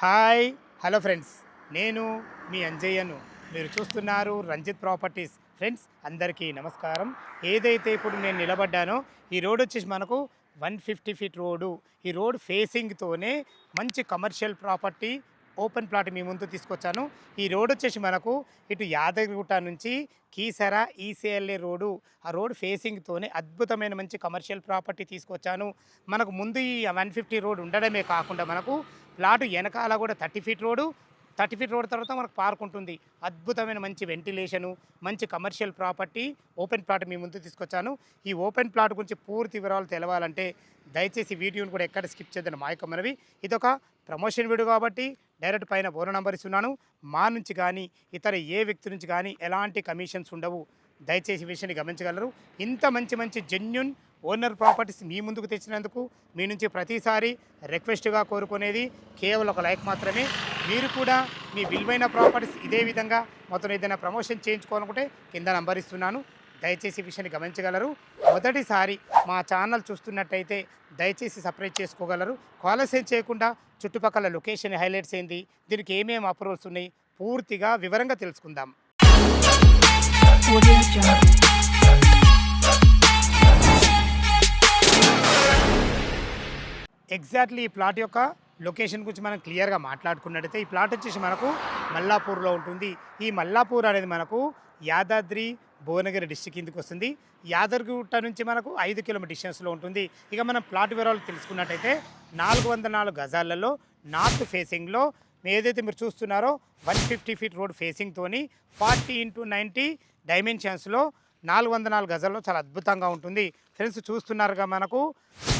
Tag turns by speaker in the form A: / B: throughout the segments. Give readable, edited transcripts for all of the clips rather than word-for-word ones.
A: Hi hello friends, నేను మీ అంజయ్యను. మీరు చూస్తున్నారు రంజిత్ ప్రాపర్టీస్. ఫ్రెండ్స్ అందరికీ నమస్కారం. ఏదైతే ఇప్పుడు నేను నిలబడ్డానో ఈ రోడ్ వచ్చేసి మనకు 150 ఫీట్ రోడ్డు. ఈ రోడ్ ఫేసింగ్తోనే మంచి కమర్షియల్ ప్రాపర్టీ ఓపెన్ ప్లాట్ మీ ముందు తీసుకొచ్చాను. ఈ రోడ్ వచ్చేసి మనకు ఇటు యాదగిరిగుట్ట నుంచి కీసర ఈసీఎల్ఏ రోడ్డు, ఆ రోడ్ ఫేసింగ్తోనే అద్భుతమైన మంచి కమర్షియల్ ప్రాపర్టీ తీసుకొచ్చాను. మనకు ముందు ఈ 150 రోడ్ ఉండడమే కాకుండా మనకు ప్లాటు వెనకాల కూడా 30 ఫీట్ రోడ్డు, 30 ఫీట్ రోడ్ తర్వాత మనకు పార్క్ ఉంటుంది. అద్భుతమైన మంచి వెంటిలేషను, మంచి కమర్షియల్ ప్రాపర్టీ ఓపెన్ ప్లాట్ మీ ముందు తీసుకొచ్చాను. ఈ ఓపెన్ ప్లాట్ గురించి పూర్తి వివరాలు తెలవాలంటే దయచేసి వీడియోని కూడా ఎక్కడ స్కిప్ చేద్దాను మా యొక్క మనవి. ఇదొక ప్రమోషన్ వీడియో కాబట్టి డైరెక్ట్ పైన ఫోన్ నంబర్ ఇస్తున్నాను. మా నుంచి కానీ ఇతర ఏ వ్యక్తి నుంచి కానీ ఎలాంటి కమిషన్స్ ఉండవు. దయచేసి ఈ విషయాన్ని గమనించగలరు. ఇంత మంచి మంచి జెన్యున్ ఓనర్ ప్రాపర్టీస్ మీ ముందుకు తెచ్చినందుకు మీ నుంచి ప్రతిసారి రిక్వెస్ట్గా కోరుకునేది కేవలం ఒక లైక్ మాత్రమే. మీరు కూడా మీ విలువైన ప్రాపర్టీస్ ఇదే విధంగా మొత్తం ఏదైనా ప్రమోషన్ చేయించుకోవాలనుకుంటే కింద నంబర్ ఇస్తున్నాను. దయచేసి ఈ విషయాన్ని గమనించగలరు. మొదటిసారి మా ఛానల్ చూస్తున్నట్టయితే దయచేసి సబ్స్క్రైబ్ చేసుకోగలరు. కాలసేం చేయకుండా చుట్టుపక్కల లొకేషన్ హైలైట్స్ ఏంది, దీనికి ఏమేమి అప్రూవల్స్ ఉన్నాయి, పూర్తిగా వివరంగా తెలుసుకుందాం. ఎగ్జాక్ట్లీ ఈ ప్లాట్ యొక్క లొకేషన్ గురించి మనం క్లియర్గా మాట్లాడుకున్నట్టయితే ఈ ప్లాట్ వచ్చేసి మనకు మల్లాపూర్లో ఉంటుంది. ఈ మల్లాపూర్ అనేది మనకు యాదాద్రి భువనగిరి డిస్టిక్ కిందకి వస్తుంది. యాదగిరిగుట్ట నుంచి మనకు 5 కిలోమీటర్ డిస్టెన్స్లో ఉంటుంది. ఇక మనం ప్లాట్ వివరాలు తెలుసుకున్నట్టయితే 404 గజాలలో నార్త్ ఫేసింగ్లో ఏదైతే మీరు చూస్తున్నారో 150 ఫీట్ రోడ్ ఫేసింగ్తోని 40x90 డైమెన్షన్స్లో 404 గజాల్లో చాలా అద్భుతంగా ఉంటుంది. ఫ్రెండ్స్ చూస్తున్నారుగా మనకు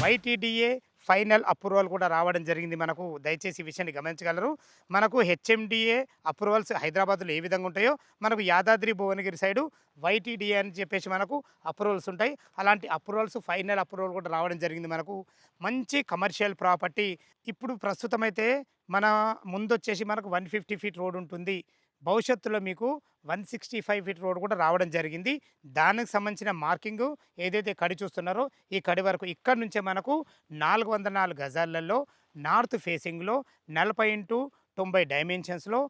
A: వైటీడీఏ ఫైనల్ అప్రూవల్ కూడా రావడం జరిగింది. మనకు దయచేసి ఈ విషయాన్ని గమనించగలరు. మనకు హెచ్ఎండిఏ అప్రూవల్స్ హైదరాబాద్లో ఏ విధంగా ఉంటాయో మనకు యాదాద్రి భువనగిరి సైడు వైటీడీఏ అని చెప్పేసి మనకు అప్రూవల్స్ ఉంటాయి. అలాంటి అప్రూవల్స్ ఫైనల్ అప్రూవల్ కూడా రావడం జరిగింది. మనకు మంచి కమర్షియల్ ప్రాపర్టీ. ఇప్పుడు ప్రస్తుతం అయితే మన ముందు వచ్చేసి మనకు 150 ఫీట్ రోడ్ ఉంటుంది. భవిష్యత్తులో మీకు 165 ఫీట్ రోడ్ కూడా రావడం జరిగింది. దానికి సంబంధించిన మార్కింగ్ ఏదైతే కడి చూస్తున్నారో ఈ కడి వరకు ఇక్కడ నుంచే మనకు 404 గజాలలో నార్త్ ఫేసింగ్లో 40x90 డైమెన్షన్స్లో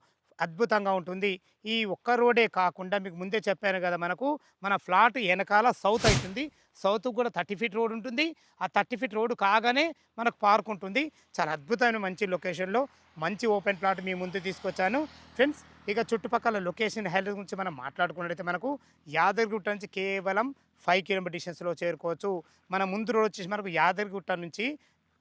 A: అద్భుతంగా ఉంటుంది. ఈ ఒక్క రోడే కాకుండా మీకు ముందే చెప్పాను కదా, మనకు మన ఫ్లాట్ వెనకాల సౌత్ అవుతుంది. సౌత్కు కూడా 30 ఫీట్ రోడ్ ఉంటుంది. ఆ 30 ఫీట్ రోడ్ కాగానే మనకు పార్క్ ఉంటుంది. చాలా అద్భుతమైన మంచి లొకేషన్లో మంచి ఓపెన్ ప్లాట్ మీ ముందు తీసుకొచ్చాను. ఫ్రెండ్స్ ఇక చుట్టుపక్కల లొకేషన్ హైలైట్ గురించి మనం మాట్లాడుకున్నట్టయితే మనకు యాదగిరిగుట్ట నుంచి కేవలం 5 కిలోమీటర్ డిస్టెన్స్లో చేరుకోవచ్చు. మన ముందు రోడ్ వచ్చేసి మనకు యాదగిరిగుట్ట నుంచి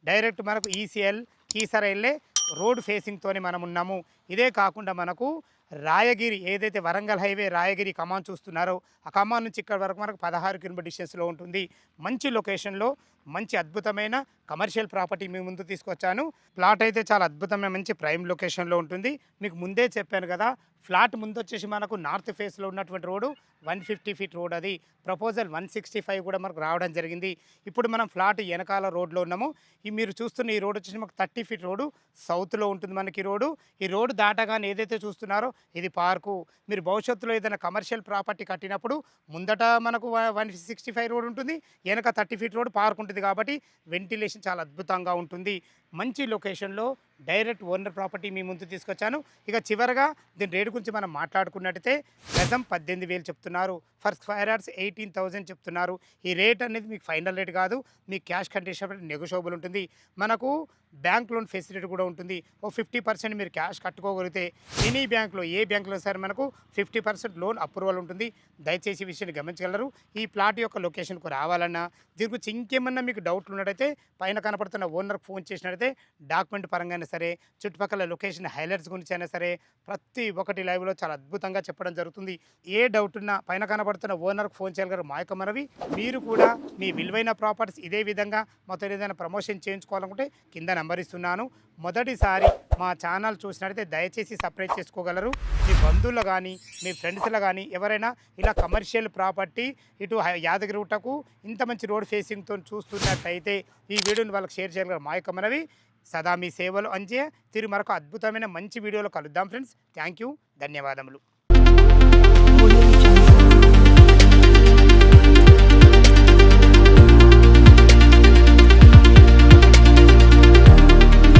A: డైరెక్ట్ మనకు ఈసీఎల్ కీసర వెళ్ళే రోడ్ ఫేసింగ్తోనే మనం ఉన్నాము. ఇదే కాకుండా మనకు రాయగిరి ఏదైతే వరంగల్ హైవే రాయగిరి కమాన్ చూస్తున్నారో ఆ కమాన్ నుంచి ఇక్కడ వరకు మనకు 16 కిలోమీటర్ డిస్టెన్స్లో ఉంటుంది. మంచి లొకేషన్లో మంచి అద్భుతమైన కమర్షియల్ ప్రాపర్టీ మీ ముందు తీసుకొచ్చాను. ప్లాట్ అయితే చాలా అద్భుతమైన మంచి ప్రైమ్ లొకేషన్లో ఉంటుంది. మీకు ముందే చెప్పాను కదా, ఫ్లాట్ ముందు వచ్చేసి మనకు నార్త్ ఫేస్లో ఉన్నటువంటి రోడ్డు 150 ఫీట్ రోడ్, అది ప్రపోజల్ 165 కూడా మనకు రావడం జరిగింది. ఇప్పుడు మనం ఫ్లాట్ వెనకాల రోడ్లో ఉన్నాము. ఈ మీరు చూస్తున్న ఈ రోడ్ వచ్చేసి మనకు 30 ఫీట్ రోడ్డు సౌత్లో ఉంటుంది. మనకి ఈ రోడ్డు దాటగానే ఏదైతే చూస్తున్నారో ఇది పార్కు. మీరు భవిష్యత్తులో ఏదైనా కమర్షియల్ ప్రాపర్టీ కట్టినప్పుడు ముందట మనకు 165 రోడ్ ఉంటుంది, వెనక 30 ఫీట్ రోడ్ పార్క్ ఉంటుంది. కాబట్టి వెంటిలేషన్ చాలా అద్భుతంగా ఉంటుంది. మంచి లొకేషన్లో డైరెక్ట్ ఓనర్ ప్రాపర్టీ మీ ముందు తీసుకొచ్చాను. ఇక చివరగా దీని రేటు గురించి మనం మాట్లాడుకున్నట్టయితే గజం 18,000 చెప్తున్నారు. ఫర్ స్క్వేర్ యార్డ్స్ 18,000 చెప్తున్నారు. ఈ రేట్ అనేది మీకు ఫైనల్ రేట్ కాదు, మీ క్యాష్ కండిషన్ నెగోషియబుల్ ఉంటుంది. మనకు బ్యాంక్ లోన్ ఫెసిలిటీ కూడా ఉంటుంది. ఓ 50% మీరు క్యాష్ కట్టుకోగలిగితే ఎనీ బ్యాంక్లో ఏ బ్యాంక్లో సరే మనకు 50% లోన్ అప్రూవల్ ఉంటుంది. దయచేసి ఈ విషయాన్ని గమనించగలరు. ఈ ప్లాట్ యొక్క లొకేషన్కు రావాలన్నా దీని గురించి ఇంకేమన్నా మీకు డౌట్లు ఉన్నట్టయితే పైన కనపడుతున్న ఓనర్కి ఫోన్ చేసినట్టయితే డాక్యుమెంట్ పరంగా అయినా సరే, చుట్టుపక్కల లొకేషన్ హైలైట్స్ గురించి అయినా సరే ప్రతి ఒక్కటి లైవ్లో చాలా అద్భుతంగా చెప్పడం జరుగుతుంది. ఏ డౌట్ ఉన్నా పైన కనపడుతున్న ఓనర్కి ఫోన్ చేయగలరు. మా యొక్క మనవి, మీరు కూడా మీ విలువైన ప్రాపర్టీస్ ఇదే విధంగా మొత్తం ఏదైనా ప్రమోషన్ చేయించుకోవాలనుకుంటే కింద నెంబర్ ఇస్తున్నాను. మొదటిసారి మా ఛానల్ చూసినట్టయితే దయచేసి సబ్స్క్రైబ్ చేసుకోగలరు. మీ బంధువులు కానీ మీ ఫ్రెండ్స్లో కానీ ఎవరైనా ఇలా కమర్షియల్ ప్రాపర్టీ ఇటు యాదగిరిగుట్టకు ఇంత మంచి రోడ్ ఫేసింగ్తో చూస్తున్నట్టయితే ఈ వీడియోని వాళ్ళకి షేర్ చేయగలరు. మా యొక్క మనవి, సదా మీ సేవలు అంజే. తిరిగి మరొక అద్భుతమైన మంచి వీడియోలో కలుద్దాం ఫ్రెండ్స్. థ్యాంక్ యూ, ధన్యవాదములు.